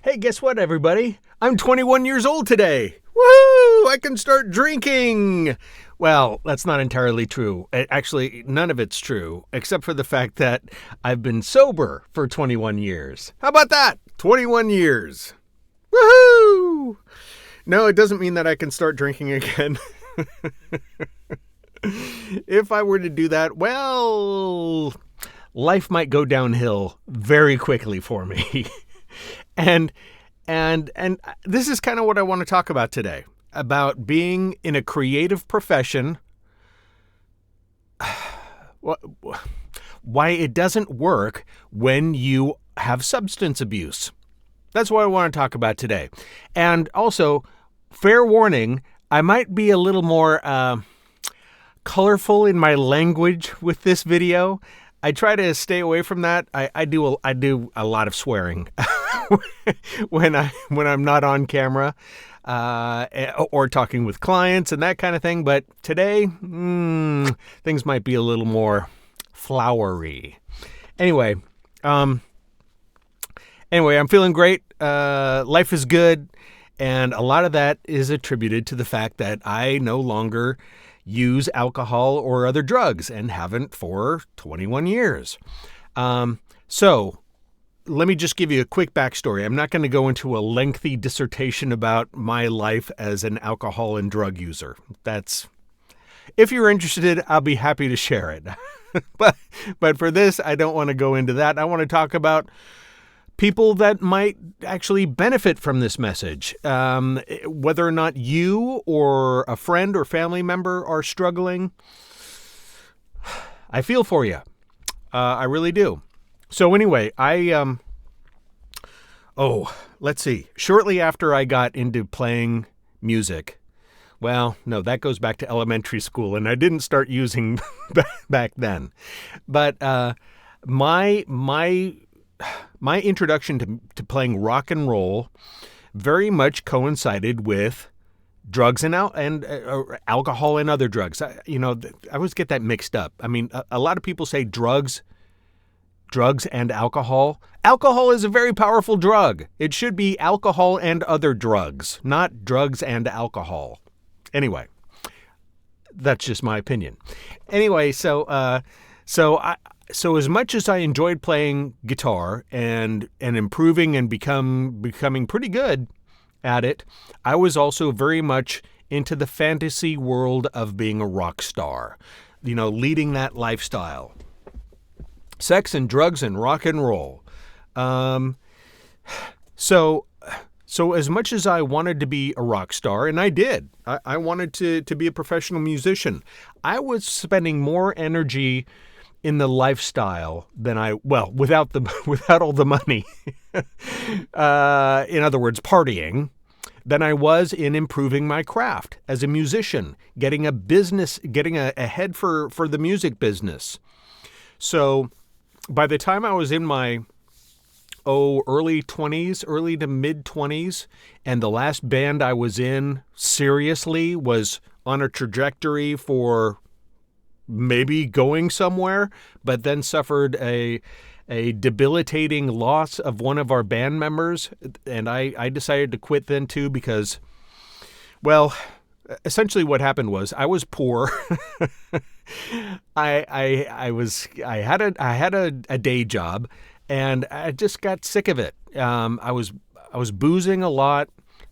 Hey, guess what, everybody? I'm 21 years old today. Woohoo! I can start drinking. Well, that's not entirely true. Actually, none of it's true, except for the fact that I've been sober for 21 years. How about that? 21 years. Woohoo! No, it doesn't mean that I can start drinking again. If I were to do that, well, life might go downhill very quickly for me. And this is kind of what I want to talk about today, about being in a creative profession, why it doesn't work when you have substance abuse. That's what I want to talk about today. And also, fair warning, I might be a little more colorful in my language with this video. I try to stay away from that. I do a lot of swearing when I'm not on camera or talking with clients and that kind of thing. But today, things might be a little more flowery. Anyway, I'm feeling great. Life is good, and a lot of that is attributed to the fact that I no longer use alcohol or other drugs and haven't for 21 years. So let me just give you a quick backstory. I'm not going to go into a lengthy dissertation about my life as an alcohol and drug user. If you're interested, I'll be happy to share it. But for this, I don't want to go into that. I want to talk about people that might actually benefit from this message. Whether or not you or a friend or family member are struggling, I feel for you. I really do. So anyway, let's see. Shortly after I got into playing music, well, no, that goes back to elementary school, and I didn't start using back then. But my introduction to playing rock and roll very much coincided with drugs and alcohol and other drugs. I always get that mixed up. I mean, a lot of people say drugs and alcohol. Alcohol is a very powerful drug. It should be alcohol and other drugs, not drugs and alcohol. Anyway, that's just my opinion. Anyway, so as much as I enjoyed playing guitar and improving and becoming pretty good at it, I was also very much into the fantasy world of being a rock star, leading that lifestyle. Sex and drugs and rock and roll. So as much as I wanted to be a rock star, and I did, I wanted to be a professional musician, I was spending more energy in the lifestyle than without all the money, in other words, partying, than I was in improving my craft as a musician, getting a head for the music business. So by the time I was in my early to mid 20s, and the last band I was in seriously was on a trajectory for maybe going somewhere, but then suffered a debilitating loss of one of our band members. And I decided to quit then too, because, well, essentially what happened was I was poor. I had a day job, and I just got sick of it. I was boozing a lot.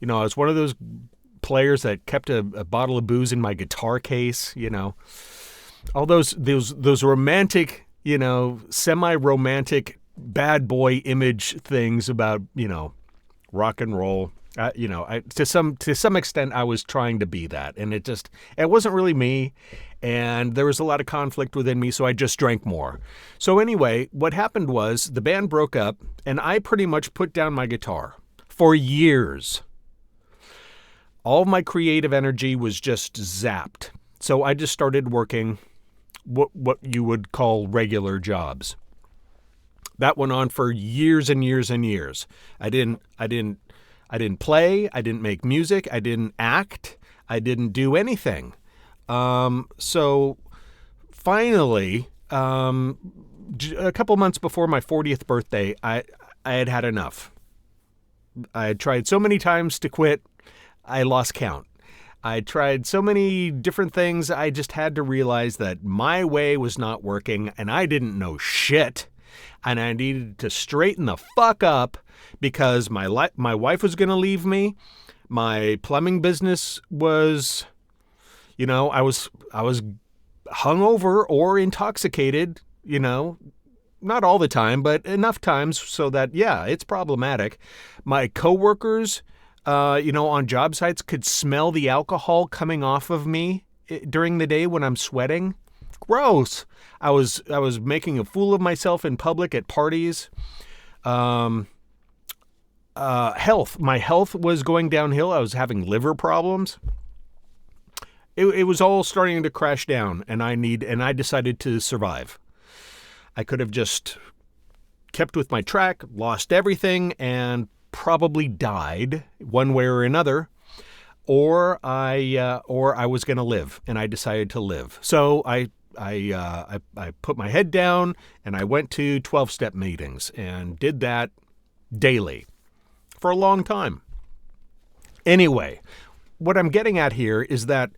I was one of those players that kept a bottle of booze in my guitar case, all those romantic, semi-romantic bad boy image things about, rock and roll. To some extent, I was trying to be that, and it wasn't really me, and there was a lot of conflict within me, so I just drank more. So anyway, what happened was the band broke up, and I pretty much put down my guitar for years. All of my creative energy was just zapped, so I just started working what you would call regular jobs. That went on for years and years and years. I didn't play, I didn't make music, I didn't act, I didn't do anything. So finally, a couple months before my 40th birthday, I had enough. I had tried so many times to quit, I lost count. I tried so many different things, I just had to realize that my way was not working, and I didn't know shit. And I needed to straighten the fuck up because my wife was going to leave me. My plumbing business was, I was hungover or intoxicated, not all the time, but enough times so that, yeah, it's problematic. My coworkers, on job sites could smell the alcohol coming off of me during the day when I'm sweating. Gross. I was making a fool of myself in public at parties. Health. My health was going downhill. I was having liver problems. It was all starting to crash down, and I decided to survive. I could have just kept with my track, lost everything, and probably died one way or another, or I was going to live, and I decided to live. So I put my head down and I went to 12-step meetings and did that daily for a long time. Anyway, what I'm getting at here is that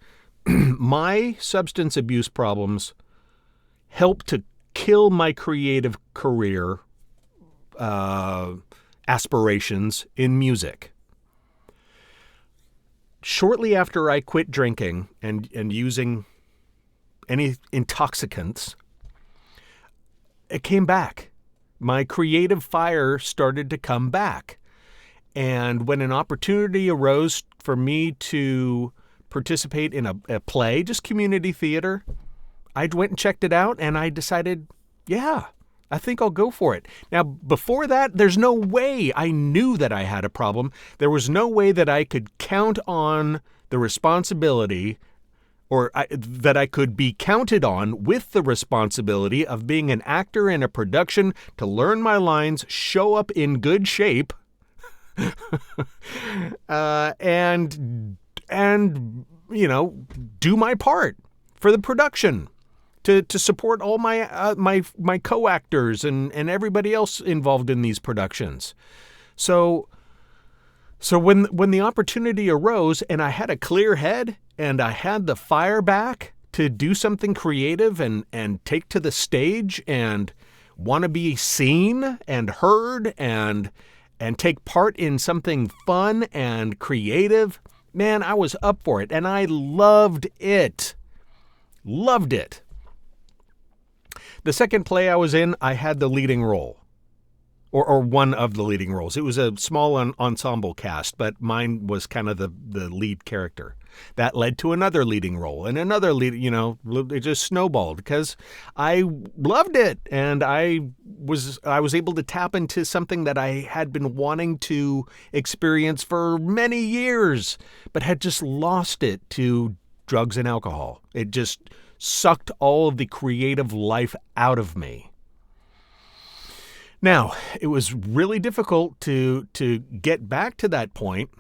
my substance abuse problems helped to kill my creative career aspirations in music. Shortly after I quit drinking and using any intoxicants, it came back. My creative fire started to come back. And when an opportunity arose for me to participate in a play, just community theater, I went and checked it out, and I decided, yeah, I think I'll go for it. Now, before that, there's no way I knew that I had a problem. There was no way that I could count on the responsibility that I could be counted on with the responsibility of being an actor in a production to learn my lines, show up in good shape, and do my part for the production to support all my co-actors and everybody else involved in these productions. So when the opportunity arose and I had a clear head and I had the fire back to do something creative and take to the stage and want to be seen and heard and take part in something fun and creative, man, I was up for it, and I loved it. Loved it. The second play I was in, I had the leading role, or one of the leading roles. It was a small ensemble cast, but mine was kind of the lead character. That led to another leading role and another lead, it just snowballed because I loved it, and I was able to tap into something that I had been wanting to experience for many years, but had just lost it to drugs and alcohol. It just sucked all of the creative life out of me. Now, it was really difficult to get back to that point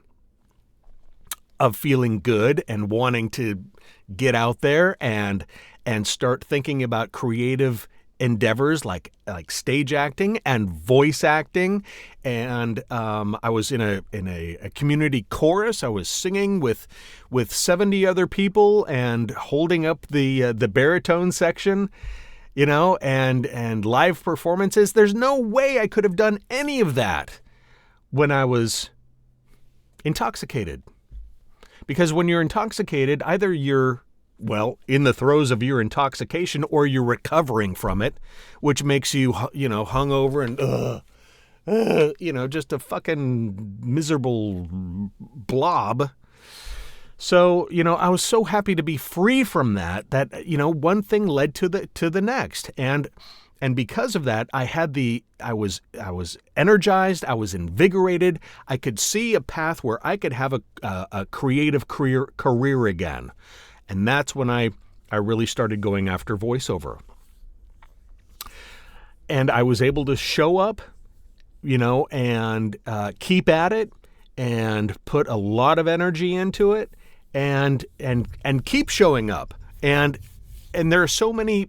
of feeling good and wanting to get out there and start thinking about creative endeavors like stage acting and voice acting. And I was in a community chorus. I was singing with 70 other people and holding up the baritone section, and live performances. There's no way I could have done any of that when I was intoxicated. Because when you're intoxicated, either you're, in the throes of your intoxication, or you're recovering from it, which makes you, hungover and, just a fucking miserable blob. So, I was so happy to be free from that, one thing led to the next. And because of that, I was energized, I was invigorated. I could see a path where I could have a creative career again. And that's when I really started going after voiceover. And I was able to show up, and keep at it and put a lot of energy into it and keep showing up. And there are so many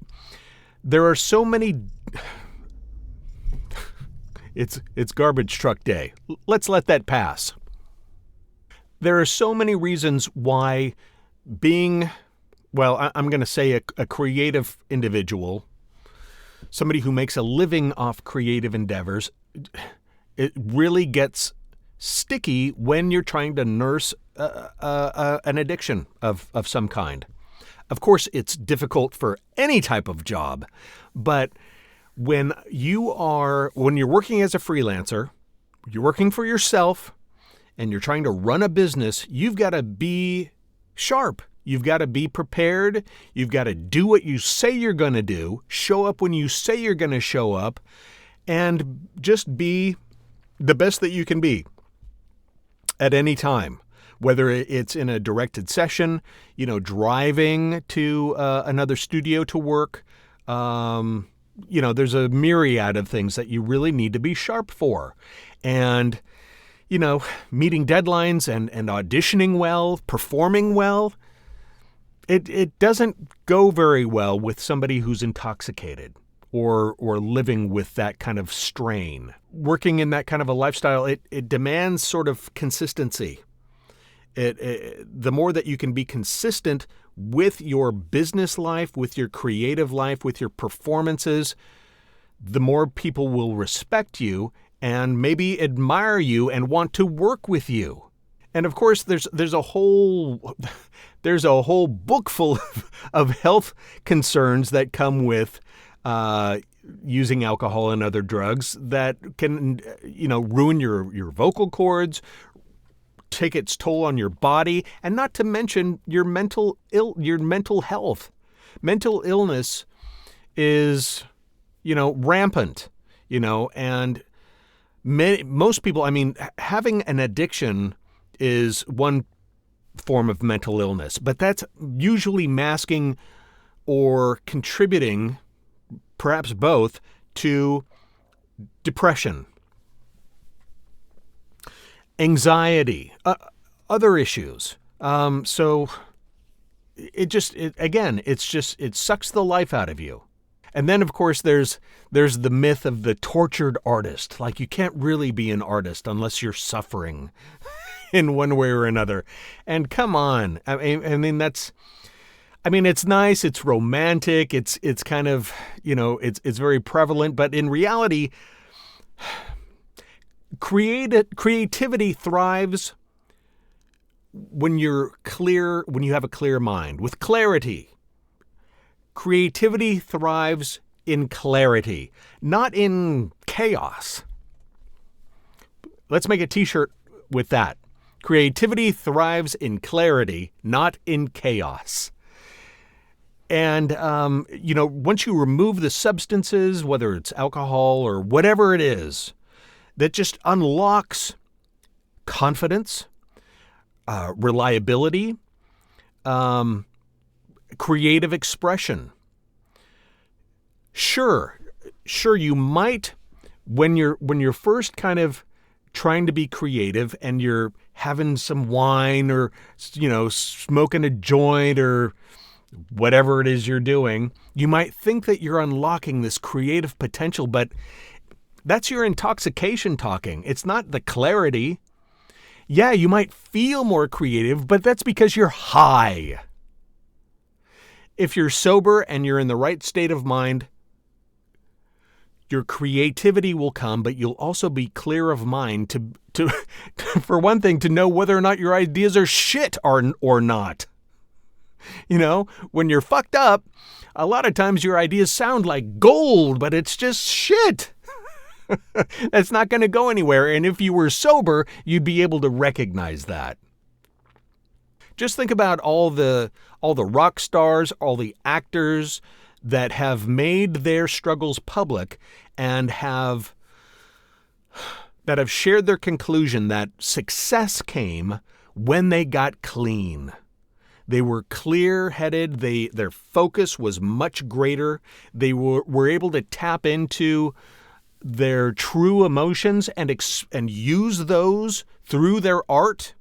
It's garbage truck day. Let's let that pass. There are so many reasons why being, well, I'm going to say a creative individual, somebody who makes a living off creative endeavors, it really gets sticky when you're trying to nurse an addiction of some kind. Of course, it's difficult for any type of job, but when you're working as a freelancer, you're working for yourself, and you're trying to run a business, you've got to be sharp. You've got to be prepared. You've got to do what you say you're going to do, show up when you say you're going to show up, and just be the best that you can be at any time. Whether it's in a directed session, driving to another studio to work, there's a myriad of things that you really need to be sharp for. And, meeting deadlines and auditioning well, performing well, it doesn't go very well with somebody who's intoxicated or living with that kind of strain. Working in that kind of a lifestyle, it demands sort of consistency. The more that you can be consistent with your business life, with your creative life, with your performances, the more people will respect you and maybe admire you and want to work with you. And of course, there's a whole book full of health concerns that come with using alcohol and other drugs that can, ruin your vocal cords, take its toll on your body, and not to mention your mental health. Mental illness is, rampant, and most people, having an addiction is one form of mental illness, but that's usually masking or contributing, perhaps both, to depression, anxiety, other issues. So it sucks the life out of you. And then, of course, there's the myth of the tortured artist. Like, you can't really be an artist unless you're suffering in one way or another. And come on, it's nice, it's romantic, it's kind of, it's very prevalent, but in reality, creativity thrives when you have a clear mind. With clarity. Creativity thrives in clarity, not in chaos. Let's make a t-shirt with that. Creativity thrives in clarity, not in chaos. And, once you remove the substances, whether it's alcohol or whatever it is, that just unlocks confidence, reliability, creative expression. Sure, you might, when you're first kind of trying to be creative and you're having some wine or, smoking a joint or whatever it is you're doing, you might think that you're unlocking this creative potential, but that's your intoxication talking. It's not the clarity. Yeah, you might feel more creative, but that's because you're high. If you're sober and you're in the right state of mind, your creativity will come, but you'll also be clear of mind to for one thing, to know whether or not your ideas are shit or not. When you're fucked up, a lot of times your ideas sound like gold, but it's just shit. That's not going to go anywhere. And if you were sober, you'd be able to recognize that. Just think about all the rock stars, all the actors that have made their struggles public and that have shared their conclusion that success came when they got clean. They were clear-headed. Their focus was much greater. They were able to tap into their true emotions and use those through their art.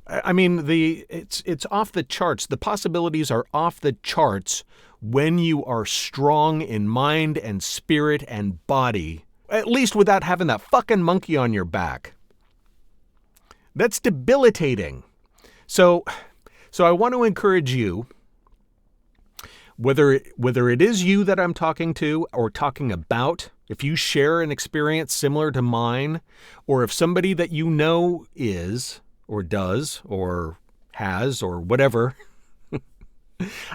It's off the charts. The possibilities are off the charts when you are strong in mind and spirit and body. At least without having that fucking monkey on your back. That's debilitating. So I want to encourage you, whether it is you that I'm talking to or talking about, if you share an experience similar to mine, or if somebody that you know is or does or has or whatever,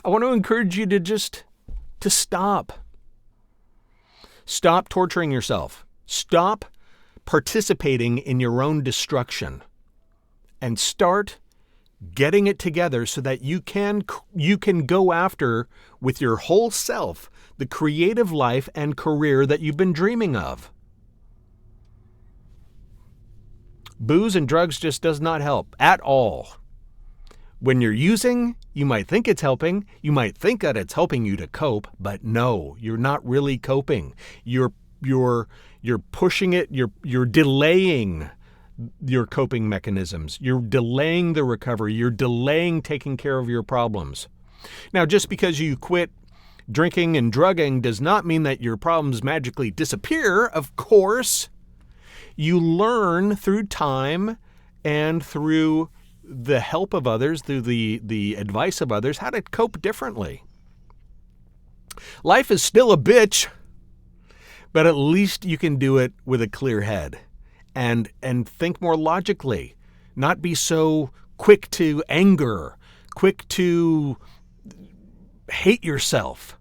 I want to encourage you to stop. Stop torturing yourself. Stop participating in your own destruction. And start getting it together so that you can go after, with your whole self, the creative life and career that you've been dreaming of. Booze and drugs just does not help at all. When you're using, you might think it's helping. You might think that it's helping you to cope, but no, you're not really coping. You're pushing it. You're delaying your coping mechanisms. You're delaying the recovery. You're delaying taking care of your problems. Now, just because you quit drinking and drugging does not mean that your problems magically disappear. Of course, you learn through time and through the help of others, through the advice of others, how to cope differently. Life is still a bitch, but at least you can do it with a clear head and think more logically, not be so quick to anger, quick to hate yourself.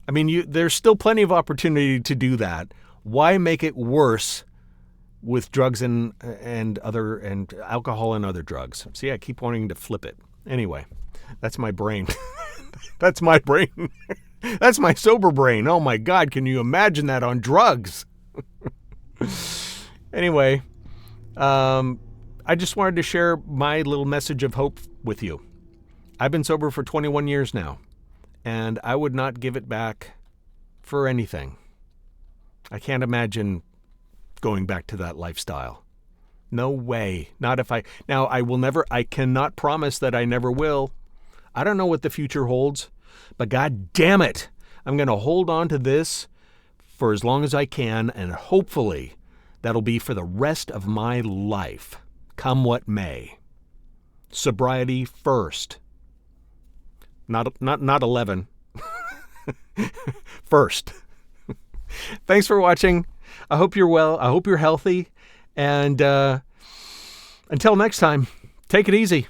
I mean, there's still plenty of opportunity to do that. Why make it worse with drugs and alcohol and other drugs? See, I keep wanting to flip it. Anyway, that's my brain. That's my brain. That's my sober brain. Oh my God, can you imagine that on drugs? Anyway, I just wanted to share my little message of hope with you. I've been sober for 21 years now, and I would not give it back for anything. I can't imagine going back to that lifestyle. No way. Not if now I cannot promise that I never will. I don't know what the future holds, but God damn it, I'm going to hold on to this for as long as I can, and hopefully that'll be for the rest of my life, come what may. Sobriety first. Not 11. First. Thanks for watching. I hope you're well. I hope you're healthy. And until next time, take it easy.